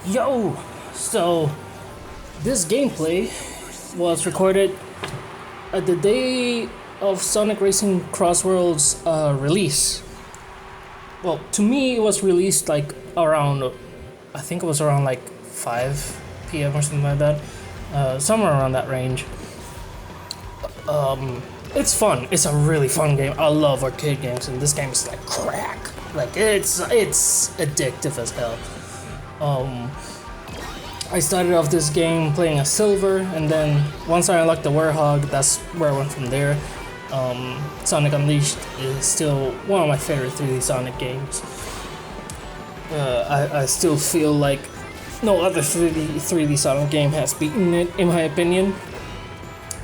Yo! So, this gameplay was recorded at the day of Sonic Racing Crossworlds release. Well, to me, it was released like around, I think it was around like 5 p.m. or something like that. Somewhere around that range. It's fun. It's a really fun game. I love arcade games, and this game is like crack. Like, it's addictive as hell. I started off this game playing as Silver, and then once I unlocked the Warhog, that's where I went from there. Sonic Unleashed is still one of my favorite 3D Sonic games. I still feel like no other 3D Sonic game has beaten it, in my opinion.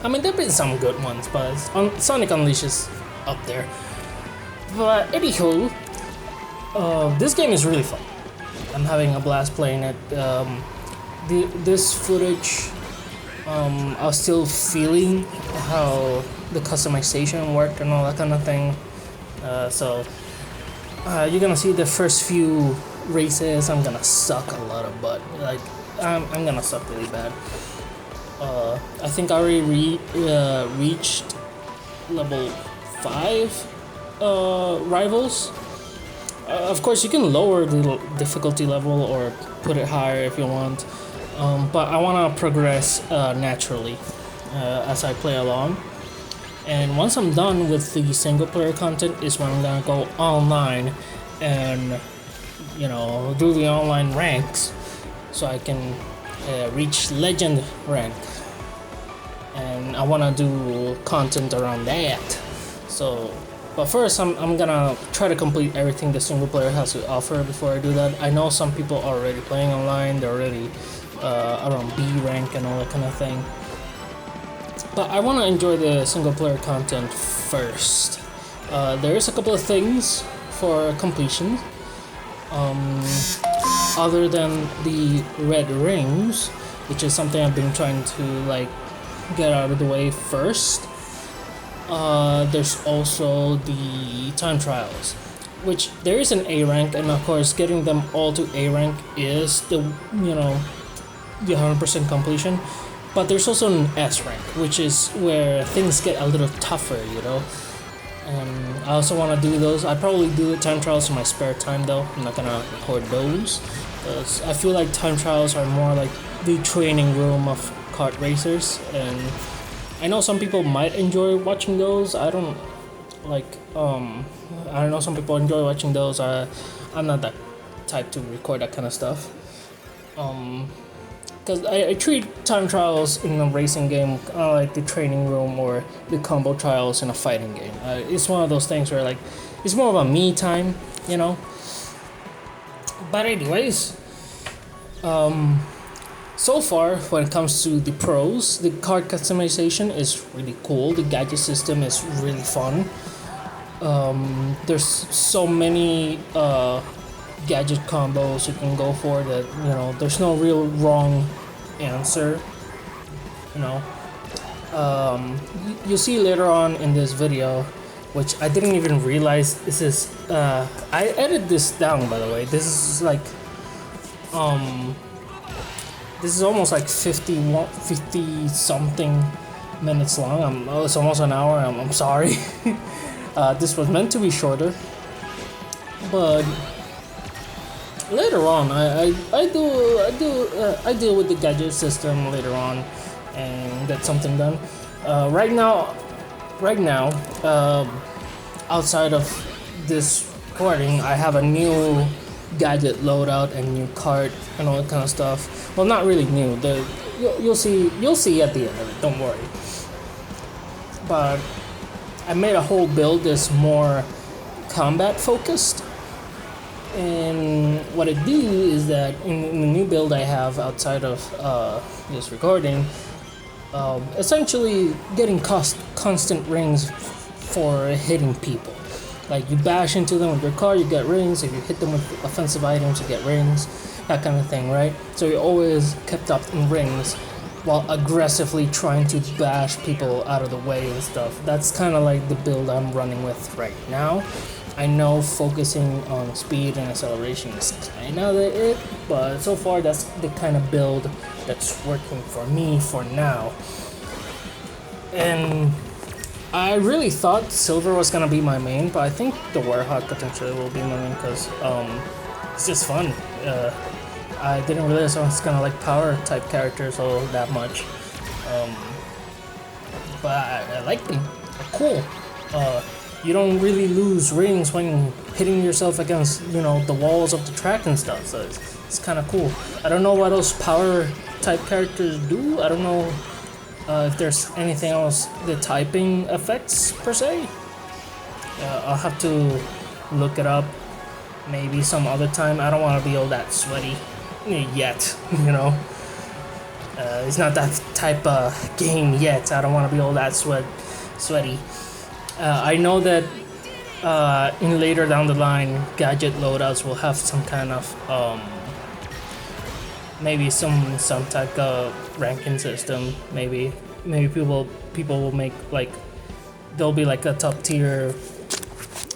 I mean, there have been some good ones, but Sonic Unleashed is up there. But anywho, this game is really fun. I'm having a blast playing it. This footage, I was still feeling how the customization worked and all that kind of thing. So you're gonna see the first few races. I'm gonna suck a lot of butt. Like I'm gonna suck really bad. I think I already reached level 5 rivals. Of course, you can lower the difficulty level or put it higher if you want, but I want to progress naturally as I play along. And once I'm done with the single player content is when I'm gonna go online and, you know, do the online ranks so I can reach legend rank. And I want to do content around that. So, but first I'm gonna try to complete everything the single player has to offer before I do that. I know some people are already playing online, they're already around B rank and all that kind of thing. But I want to enjoy the single player content first. There is a couple of things for completion. Other than the red rings, which is something I've been trying to like get out of the way first. There's also the time trials, which there is an A rank, and of course getting them all to A rank is the 100% completion. But there's also an S rank, which is where things get a little tougher, And I also want to do those. I probably do the time trials in my spare time though. I'm not gonna record those, because I feel like time trials are more like the training room of kart racers, and I know some people might enjoy watching those. I don't know, some people enjoy watching those. I'm not that type to record that kind of stuff. Because I treat time trials in a racing game like the training room or the combo trials in a fighting game. It's one of those things where like it's more of a me time, But anyways, so far, when it comes to the pros, the card customization is really cool. The gadget system is really fun. There's so many gadget combos you can go for that, there's no real wrong answer, You'll see later on in this video, which I didn't even realize this is, I edited this down, by the way. This is like, this is almost like 50 something minutes long. It's almost an hour. I'm sorry. This was meant to be shorter, but later on, I deal with the gadget system later on and get something done. Right now, outside of this recording, I have a new gadget loadout and new cart and all that kind of stuff. Well, not really new. You'll see at the end of it. Don't worry. But I made a whole build that's more combat focused. And what I do is that in the new build I have outside of this recording, essentially getting constant rings for hitting people. Like you bash into them with your car, you get rings. If you hit them with offensive items, you get rings. That kind of thing, right? So you're always kept up in rings while aggressively trying to bash people out of the way and stuff. That's kind of like the build I'm running with right now. I know focusing on speed and acceleration is kind of it, but so far that's the kind of build that's working for me for now. And I really thought silver was gonna be my main, but I think the Warhawk potentially will be my main because it's just fun. I didn't realize I was gonna like power type characters all that much, but I like them. They're cool. You don't really lose rings when hitting yourself against, you know, the walls of the track and stuff, so it's kind of cool. I don't know what those power type characters do. I don't know if there's anything else, the typing effects per se. I'll have to look it up maybe some other time. I don't want to be all that sweaty yet, you know. It's not that type of game yet. I don't want to be all that sweaty. I know that in later down the line, gadget loadouts will have some kind of maybe some type of ranking system. Maybe people will make like there'll be like a top tier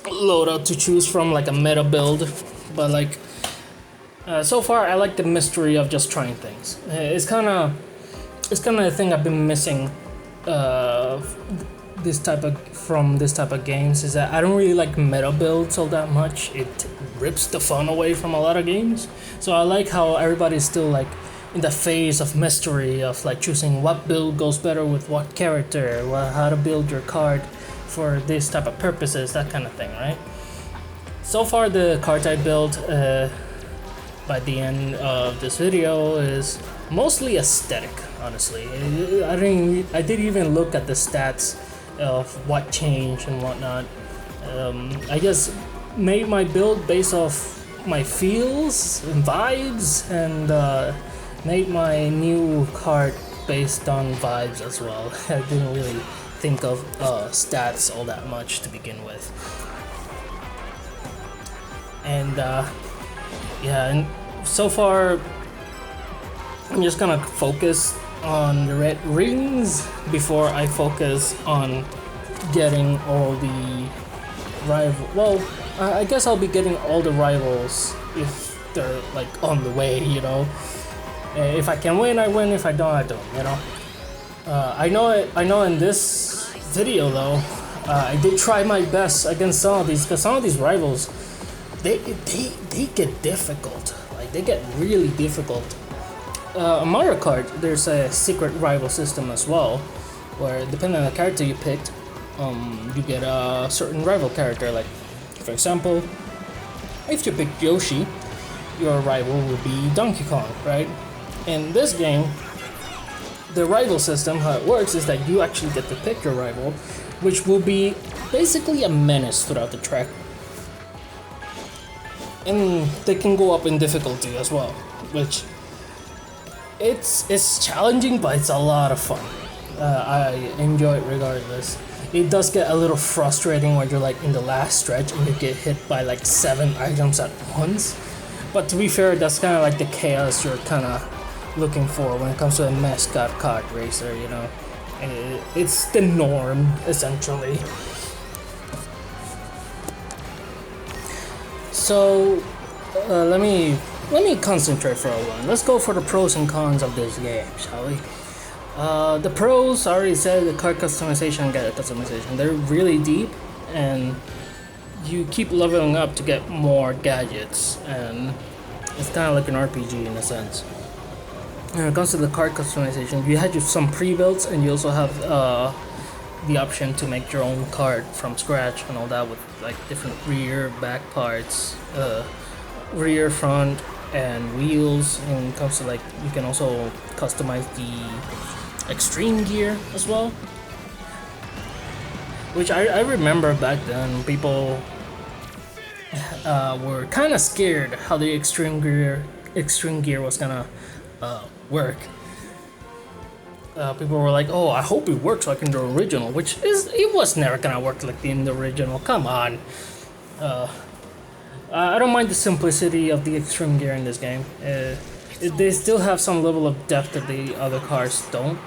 loadout to choose from, like a meta build. But like so far, I like the mystery of just trying things. It's kind of a thing I've been missing. This type of games is that I don't really like meta builds all that much. It rips the fun away from a lot of games. So I like how everybody's still like in the phase of mystery of like choosing what build goes better with what character, how to build your card for this type of purposes, that kind of thing, right? So far the card type build by the end of this video is mostly aesthetic, honestly. I didn't even look at the stats of what changed and whatnot. I just made my build based off my feels and vibes, and made my new card based on vibes as well. I didn't really think of stats all that much to begin with. And yeah, and so far I'm just gonna focus on the red rings before I focus on getting all the I guess I'll be getting all the rivals if they're like on the way, you know. If I can win, I win. If I don't, I don't, you know. I know in this video though, I did try my best against some of these, because some of these rivals, they get difficult. Like they get really difficult. Mario Kart, there's a secret rival system as well, where depending on the character you picked, you get a certain rival character. Like, for example, if you pick Yoshi, your rival will be Donkey Kong, right? In this game, the rival system, how it works is that you actually get to pick your rival, which will be basically a menace throughout the track. And they can go up in difficulty as well, which it's challenging, but it's a lot of fun. I enjoy it regardless. It does get a little frustrating when you're like in the last stretch and you get hit by like 7 items at once. But to be fair, that's kind of like the chaos you're kind of looking for when it comes to a mascot kart racer, you know. It's the norm, essentially. So let me concentrate for a while. Let's go for the pros and cons of this game, shall we? The pros, I already said, the card customization and gadget customization. They're really deep, and you keep leveling up to get more gadgets, and it's kind of like an RPG in a sense. When it comes to the card customization, you had some pre-builds, and you also have the option to make your own card from scratch and all that, with like different rear, back parts, rear, front, and wheels. And when it comes to like, you can also customize the extreme gear as well, which I remember back then people were kind of scared how the extreme gear was gonna work. People were like, "Oh, I hope it works like in the original," it was never gonna work like in the original. Come on. I don't mind the simplicity of the extreme gear in this game. They still have some level of depth that the other cars don't.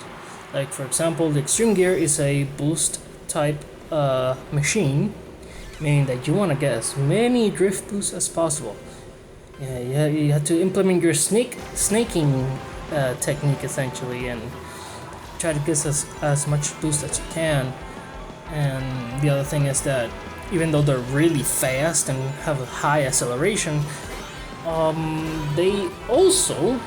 Like, for example, the extreme gear is a boost type machine, meaning that you want to get as many drift boosts as possible. Yeah, you have to implement your snaking technique essentially, and try to get as much boost as you can. And the other thing is that even though they're really fast and have a high acceleration, they also,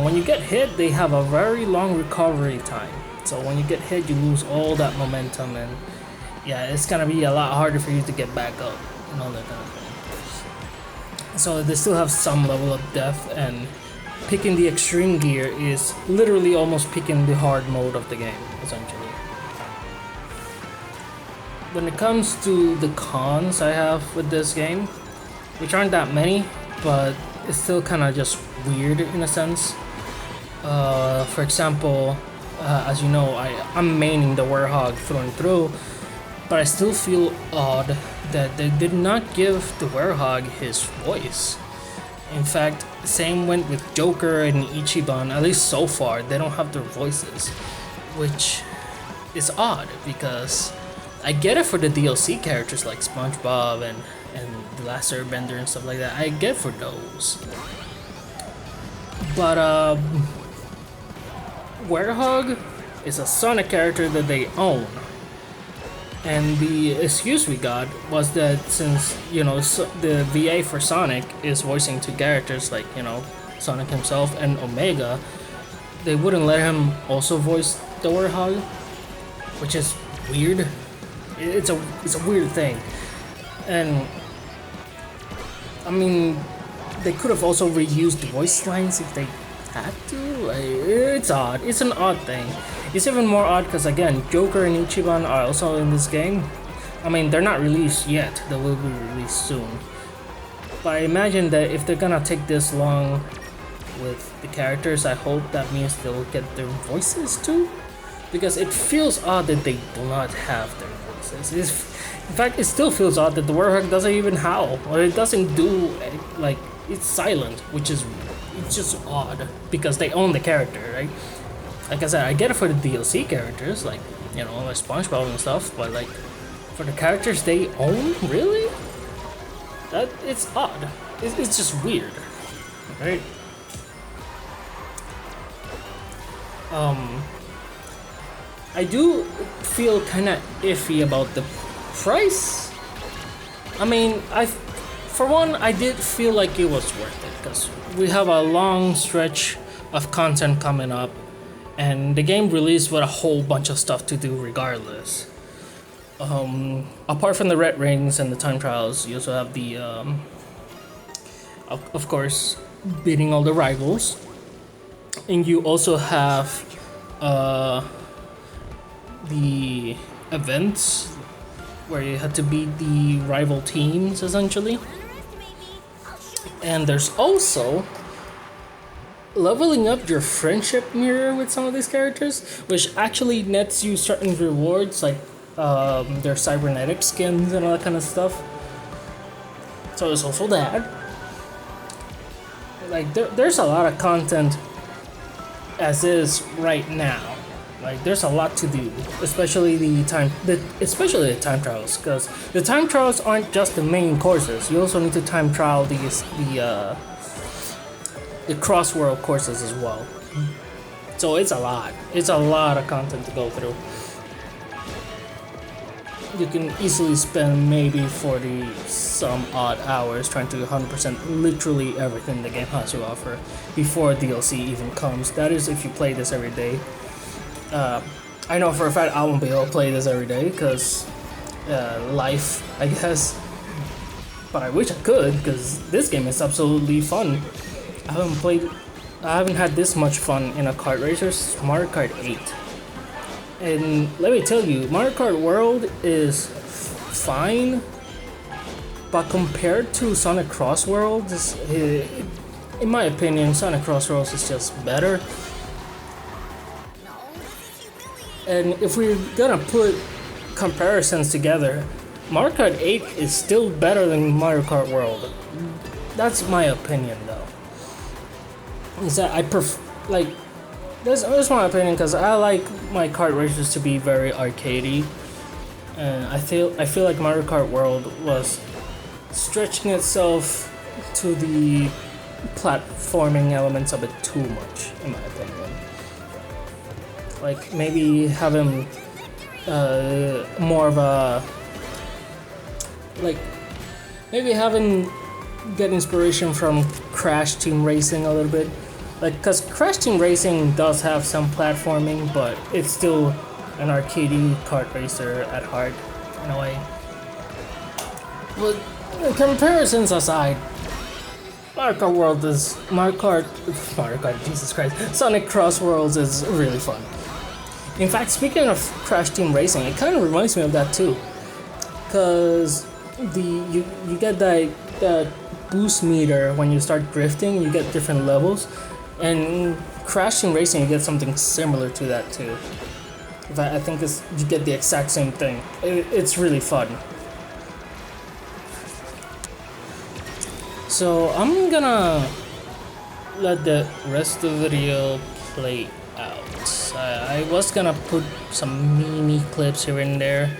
when you get hit, they have a very long recovery time. So when you get hit, you lose all that momentum, and yeah, it's gonna be a lot harder for you to get back up and all that kind of thing. So they still have some level of depth, and picking the extreme gear is literally almost picking the hard mode of the game, essentially. When it comes to the cons I have with this game, which aren't that many, but it's still kind of just weird in a sense. For example, as you know, I'm maining the Werehog through and through, but I still feel odd that they did not give the Werehog his voice. In fact, same went with Joker and Ichiban, at least so far, they don't have their voices, which is odd because I get it for the DLC characters like SpongeBob and The Last Airbender and stuff like that. I get for those. But Werehog is a Sonic character that they own. And the excuse we got was that since, you know, the VA for Sonic is voicing two characters like, you know, Sonic himself and Omega, they wouldn't let him also voice the Werehog, which is weird. It's a weird thing. And I mean, they could have also reused voice lines if they had to. Like, it's odd. It's an odd thing. It's even more odd because, again, Joker and Ichiban are also in this game. I mean, they're not released yet. They will be released soon. But I imagine that if they're gonna take this long with the characters, I hope that means they'll get their voices too. Because it feels odd that they do not have their voices. In fact, it still feels odd that the Werehog doesn't even howl, or it doesn't do, like, it's silent, which is, it's just odd, because they own the character, right? Like I said, I get it for the DLC characters, like, you know, like SpongeBob and stuff, but like, for the characters they own, really? It's odd. It's just weird, right? I do feel kind of iffy about the price. I mean, for one, I did feel like it was worth it because we have a long stretch of content coming up, and the game released with a whole bunch of stuff to do regardless. Apart from the red rings and the time trials, you also have the, of course, beating all the rivals, and you also have the events where you had to beat the rival teams essentially. And there's also leveling up your friendship mirror with some of these characters, which actually nets you certain rewards like their cybernetic skins and all that kind of stuff. So there's also that. Like there's a lot of content as is right now. Like there's a lot to do, especially the time trials, because the time trials aren't just the main courses. You also need to time trial the Crossworld courses as well. So it's a lot. It's a lot of content to go through. You can easily spend maybe 40 some odd hours trying to 100% literally everything the game has to offer before DLC even comes. That is if you play this every day. I know for a fact I won't be able to play this every day because life, I guess. But I wish I could because this game is absolutely fun. I haven't had this much fun in a kart racer since Mario Kart 8. And let me tell you, Mario Kart World is fine, but compared to Sonic Crossworlds, in my opinion, Sonic Crossworlds is just better. And if we're gonna put comparisons together, Mario Kart 8 is still better than Mario Kart World. That's my opinion, though. Is that that's my opinion because I like my kart races to be very arcadey, and I feel like Mario Kart World was stretching itself to the platforming elements of it too much, in my opinion. Like maybe having more of a like maybe having get inspiration from Crash Team Racing a little bit, like because Crash Team Racing does have some platforming, but it's still an arcadey kart racer at heart in a way. But comparisons aside, Mario Kart World is Mario Kart, Jesus Christ, Sonic Crossworlds is really fun. In fact, speaking of Crash Team Racing, it kind of reminds me of that too, cause you get that boost meter when you start drifting. You get different levels, and Crash Team Racing you get something similar to that too. I think you get the exact same thing. It's really fun. So I'm gonna let the rest of the video play out. I was gonna put some mini clips here and there,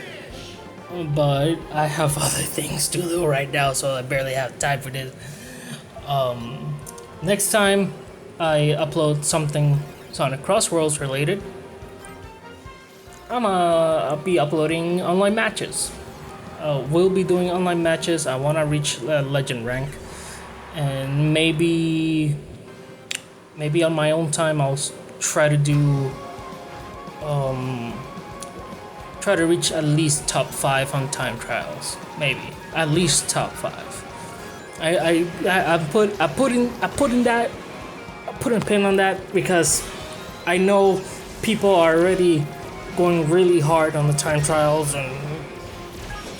but I have other things to do right now, so I barely have time for this. Next time I upload something Sonic Crossworlds related, I'll be uploading online matches. We'll be doing online matches. I wanna reach legend rank, and maybe on my own time I'll try to do try to reach at least top 5 on time trials. Maybe at least top 5. I put a pin on that because I know people are already going really hard on the time trials, and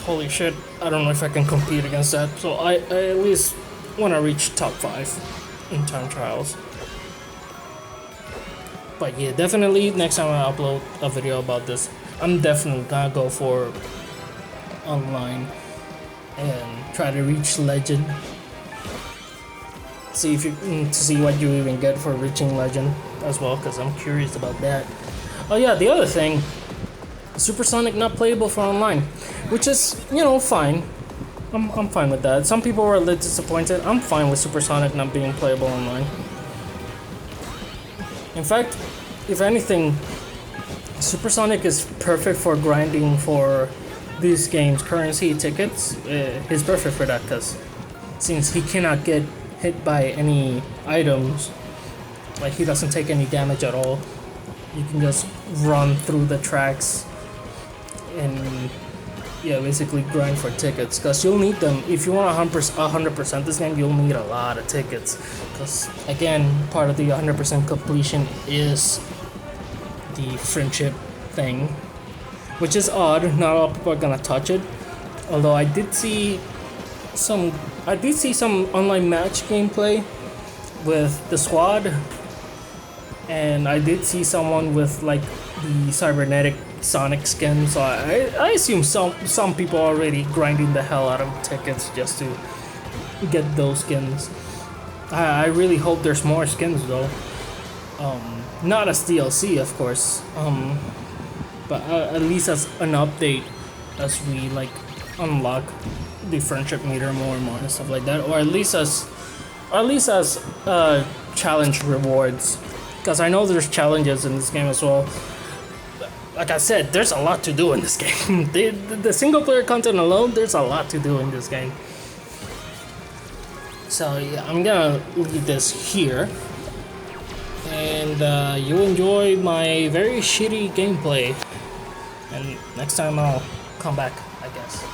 holy shit, I don't know if I can compete against that. So I at least want to reach top 5 in time trials. But yeah, definitely next time I upload a video about this, I'm definitely gonna go for online and try to reach legend. See if you to see what you even get for reaching legend as well, because I'm curious about that. Oh yeah, the other thing, Supersonic not playable for online, which is, fine. I'm fine with that. Some people were a little disappointed. I'm fine with Supersonic not being playable online. In fact, if anything, Supersonic is perfect for grinding for these games' currency tickets. He's perfect for that because since he cannot get hit by any items, like he doesn't take any damage at all, you can just run through the tracks and basically grind for tickets, because you'll need them. If you want 100% this game, you'll need a lot of tickets, because again, part of the 100% completion is the friendship thing, which is odd. Not all people are gonna touch it, although I did see some online match gameplay with the squad, and I did see someone with like the cybernetic Sonic skin, so I assume some people are already grinding the hell out of tickets just to get those skins. I really hope there's more skins though. Not as DLC, of course, but at least as an update as we like unlock the friendship meter more and more and stuff like that, or at least as challenge rewards, because I know there's challenges in this game as well. Like I said, there's a lot to do in this game. The single player content alone, there's a lot to do in this game. So yeah, I'm gonna leave this here, and you enjoy my very shitty gameplay, and next time I'll come back, I guess.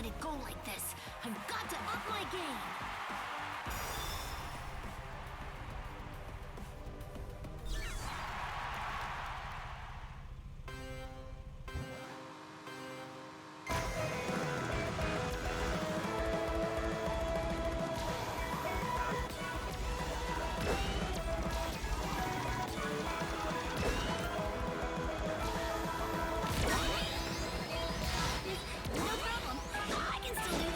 let it go like this. I've got to up my game. No problem. I can still do this.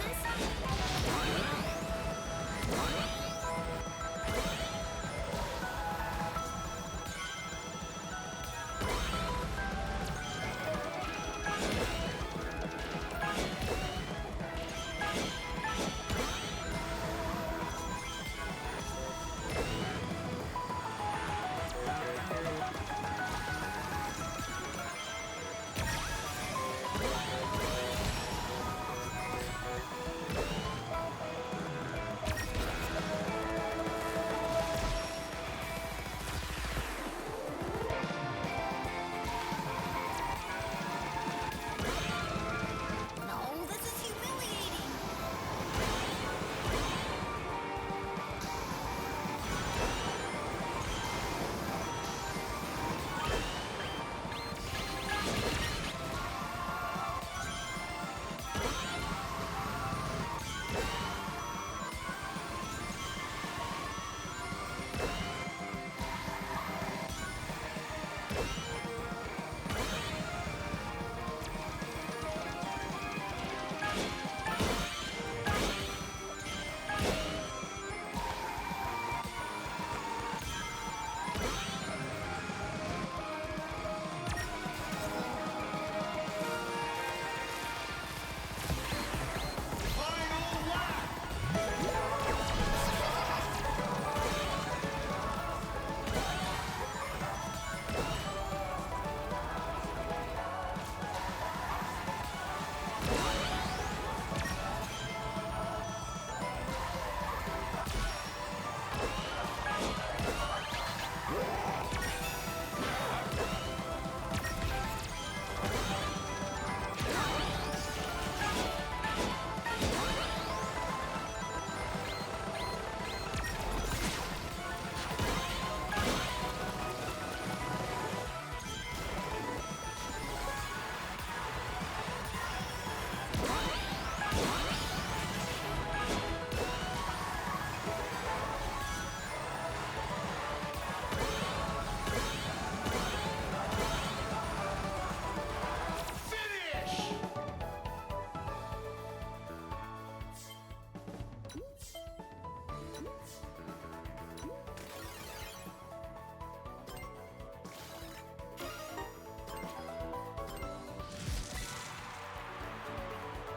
No, this is humiliating.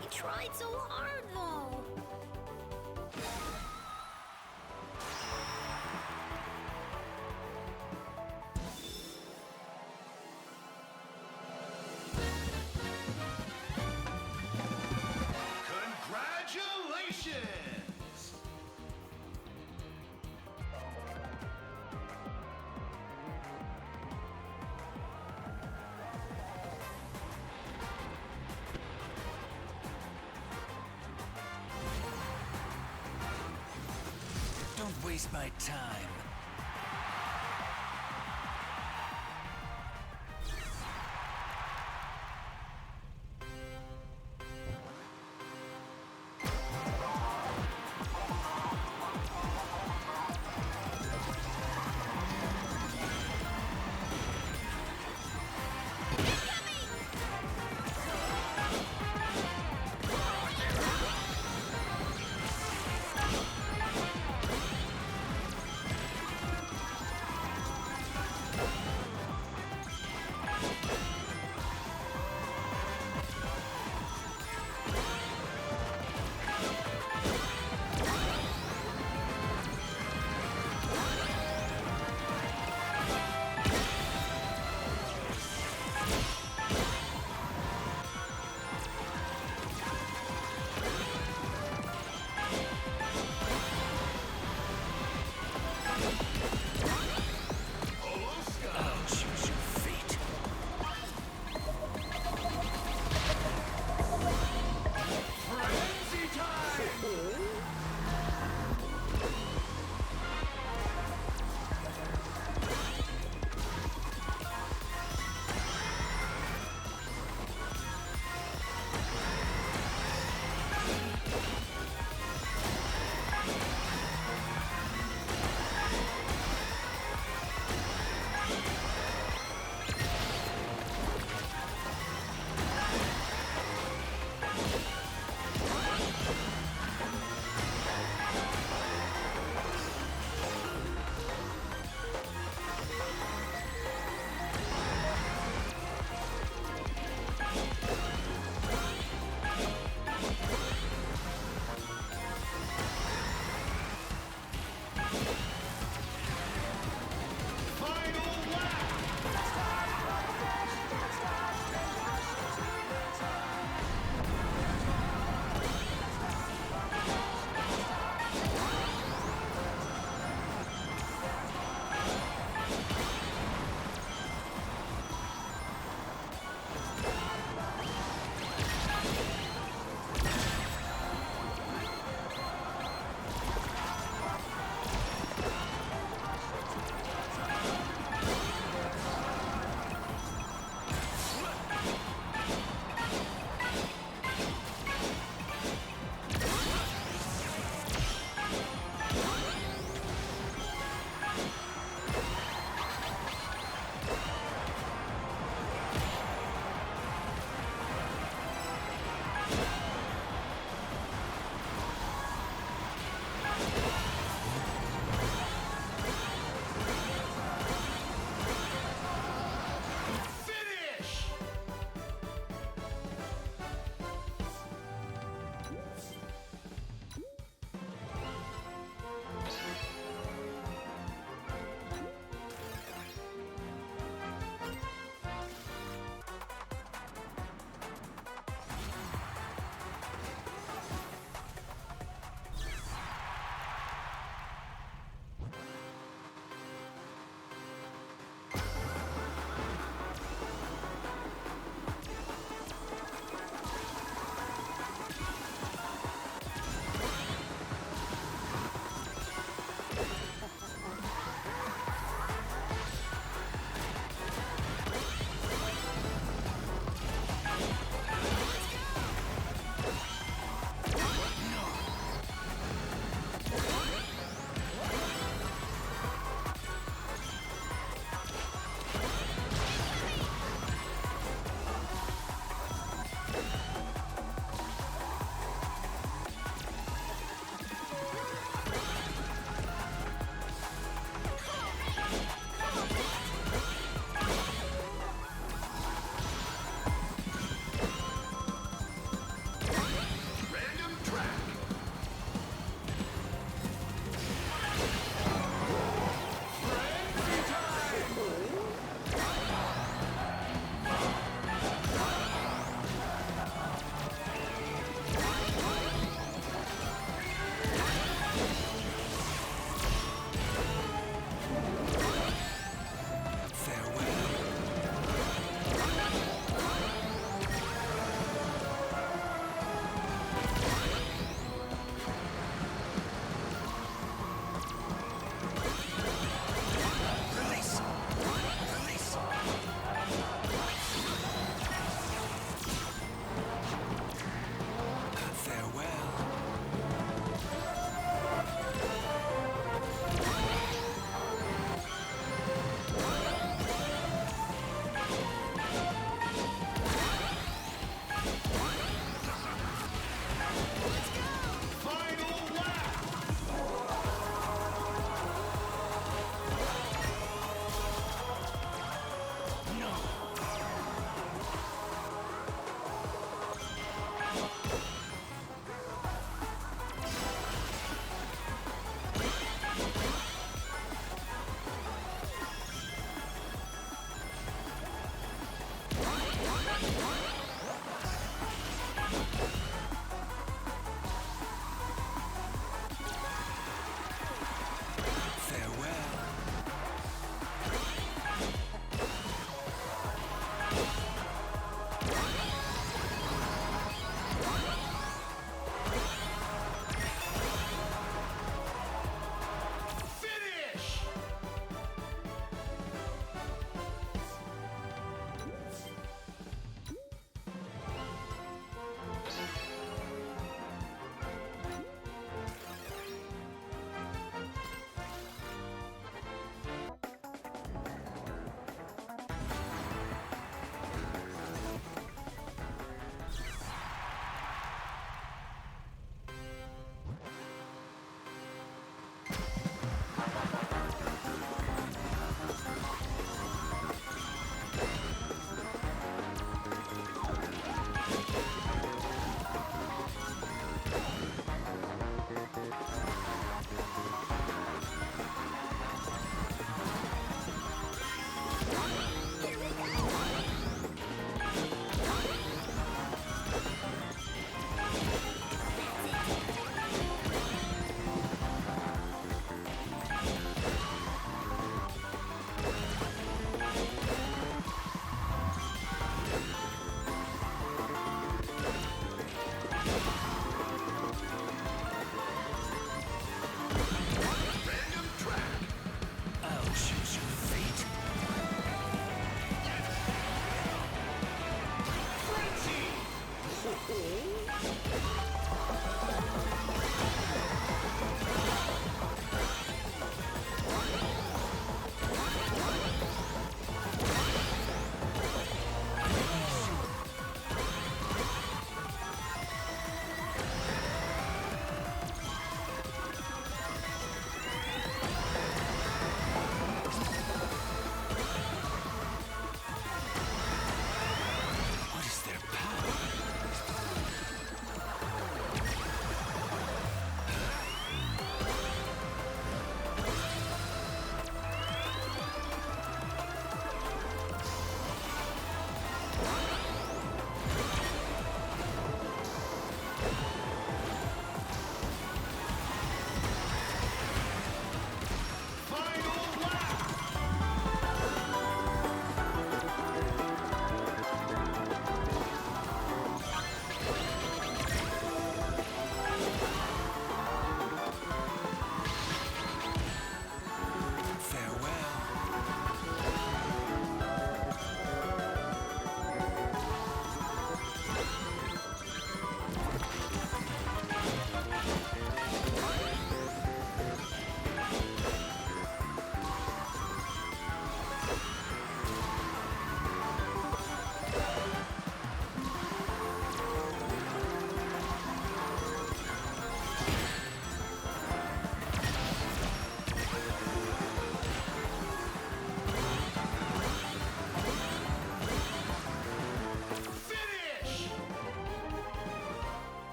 He tried so hard, though. Congratulations! Don't waste my time.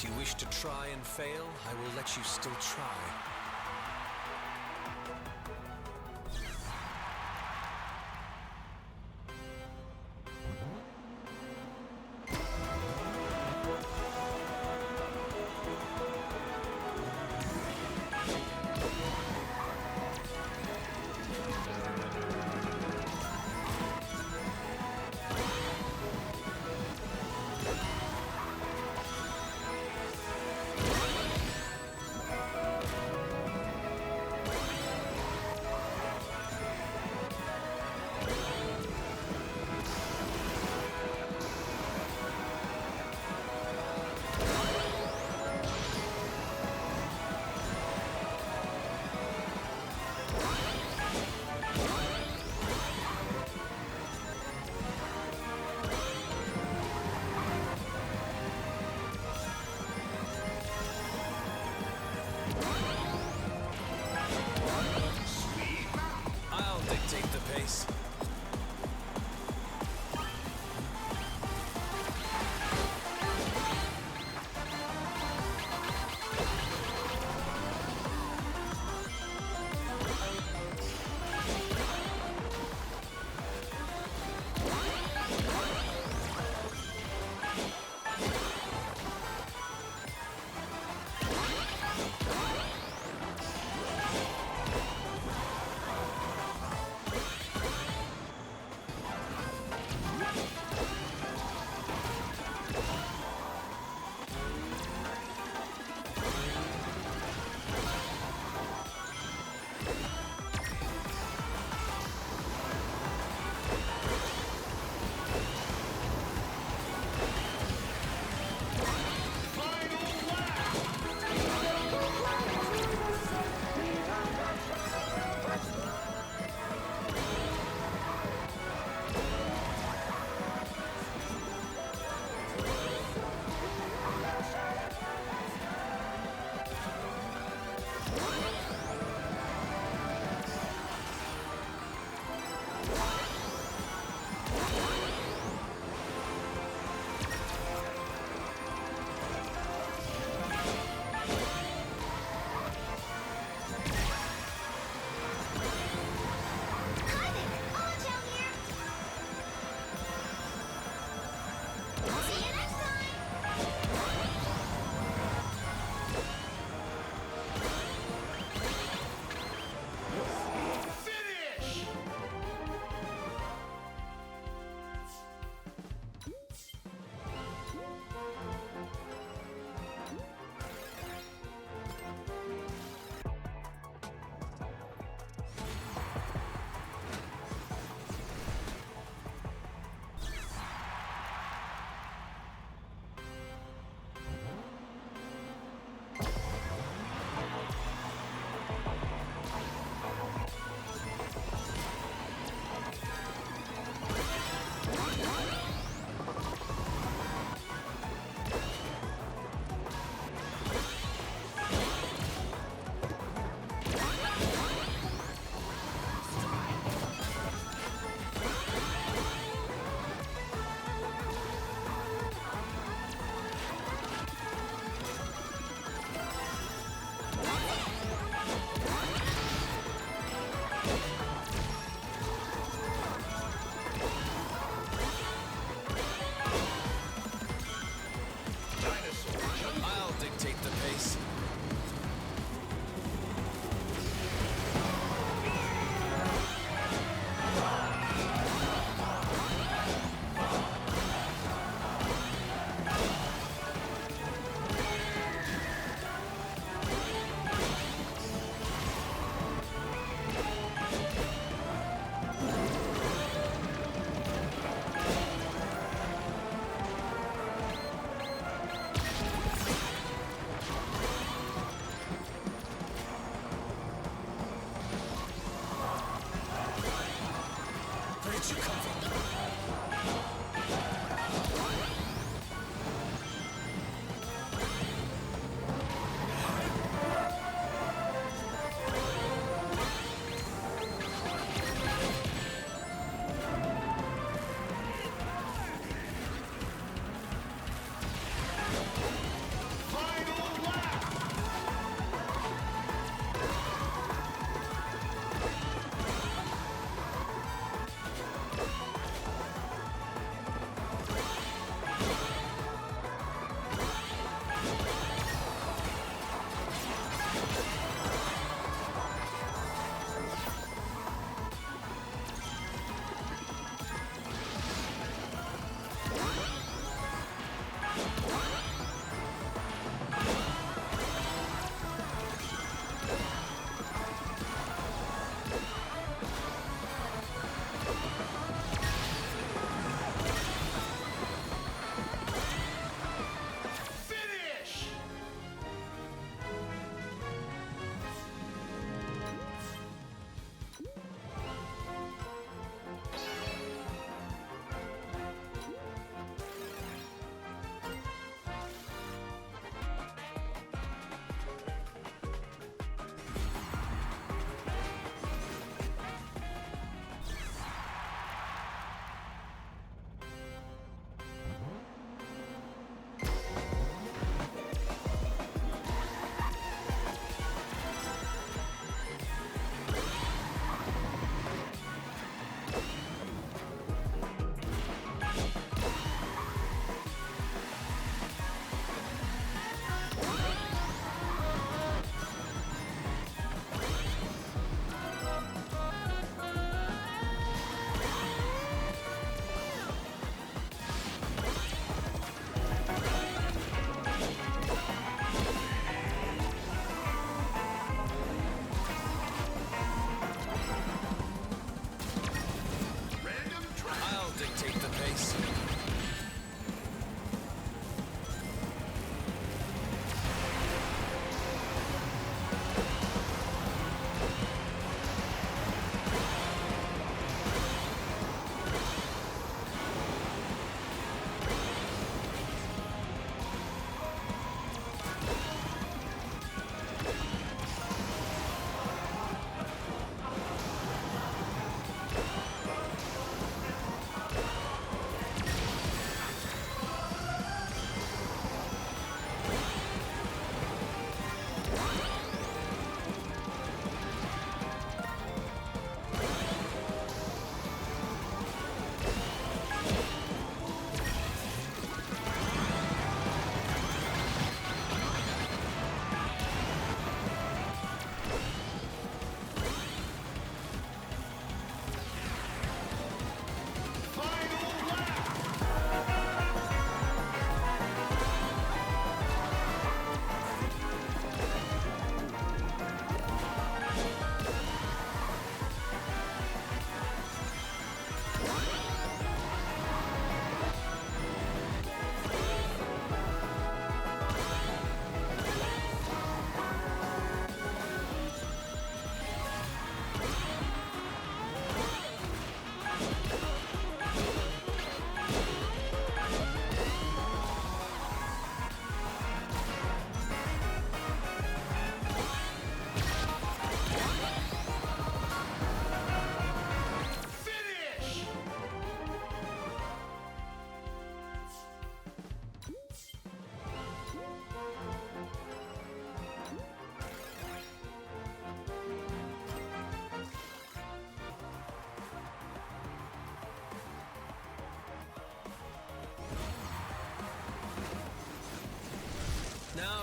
If you wish to try and fail, I will let you still try.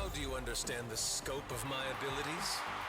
Now do you understand the scope of my abilities?